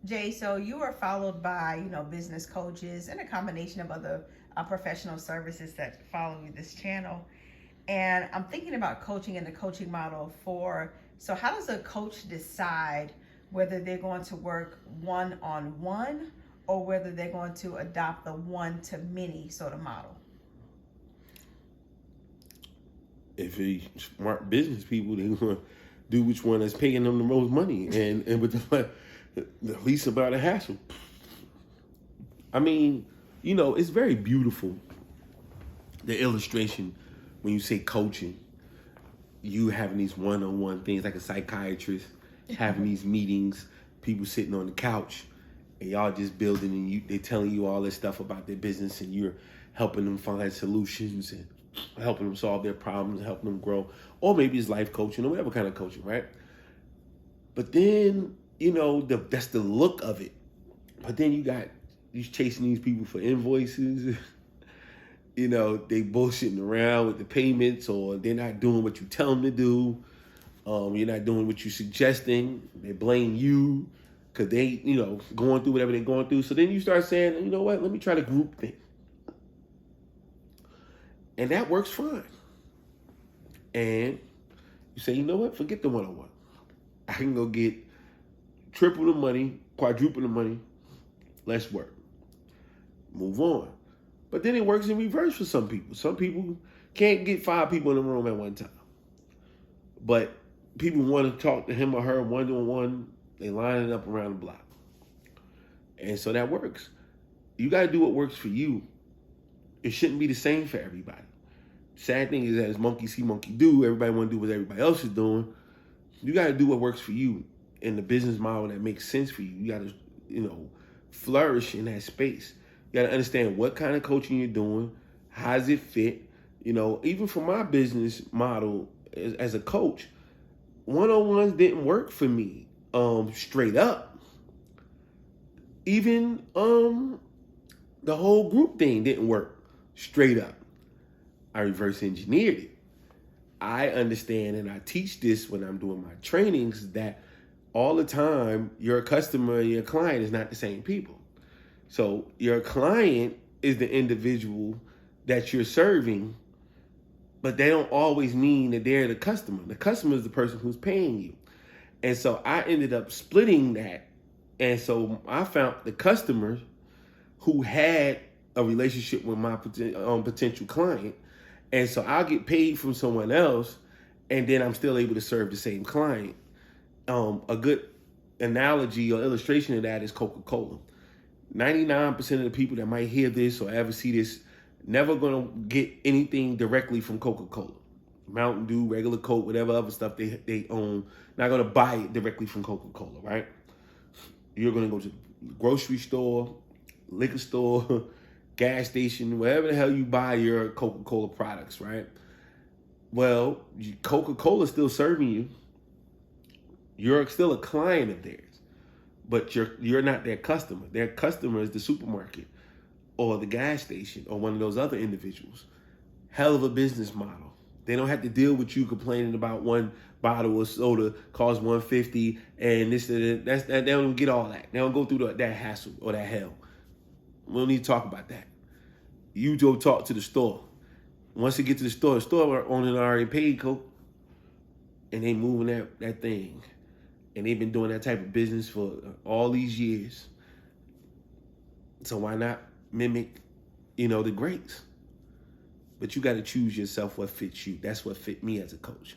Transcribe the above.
Jay, so you are followed by, business coaches and a combination of other professional services that follow this channel. And I'm thinking about coaching and the coaching model so how does a coach decide whether they're going to work one on one or whether they're going to adopt the one to many sort of model? If they smart business people, they're going to do which one that's paying them the most money and with the least amount of hassle. I mean, it's very beautiful, the illustration when you say coaching, you having these one-on-one things like a psychiatrist, having these meetings, people sitting on the couch, and y'all just building and they telling you all this stuff about their business and you're helping them find solutions and helping them solve their problems, helping them grow. Or maybe it's life coaching or whatever kind of coaching, right? But then, that's the look of it. But then you chasing these people for invoices. They bullshitting around with the payments or they're not doing what you tell them to do. You're not doing what you're suggesting. They blame you because they, going through whatever they're going through. So then you start saying, you know what, let me try to group things. And that works fine. And you say, you know what, forget the one-on-one. I can go get triple the money, quadruple the money. Let's work. Move on. But then it works in reverse for some people. Some people can't get 5 people in the room at one time. But people want to talk to him or her one-on-one. They line it up around the block. And so that works. You got to do what works for you. It shouldn't be the same for everybody. Sad thing is that as monkey see, monkey do. Everybody want to do what everybody else is doing. You got to do what works for you in the business model that makes sense for you. You got to, flourish in that space. You got to understand what kind of coaching you're doing. How does it fit? Even for my business model as a coach, one-on-ones didn't work for me straight up. Even the whole group thing didn't work straight up. I reverse engineered it. I understand and I teach this when I'm doing my trainings that all the time your customer and your client is not the same people. So your client is the individual that you're serving, but they don't always mean that they're the customer. The customer is the person who's paying you. And so I ended up splitting that. And so I found the customers who had a relationship with my potential client. And so I'll get paid from someone else, and then I'm still able to serve the same client. A good analogy or illustration of that is Coca-Cola. 99% of the people that might hear this or ever see this never gonna get anything directly from Coca-Cola. Mountain Dew, regular Coke, whatever other stuff they own, not gonna buy it directly from Coca-Cola, right? You're gonna go to the grocery store, liquor store, gas station, wherever the hell you buy your Coca-Cola products, right? Well, Coca-Cola is still serving you. You're still a client of theirs, but you're not their customer. Their customer is the supermarket or the gas station or one of those other individuals. Hell of a business model. They don't have to deal with you complaining about one bottle of soda costs $150 and this and that. They don't even get all that. They don't go through that hassle or that hell. We don't need to talk about that. You go talk to the store. Once you get to the store owner already paid Coke, and they moving that thing. And they've been doing that type of business for all these years. So why not mimic, the greats? But you got to choose yourself what fits you. That's what fit me as a coach.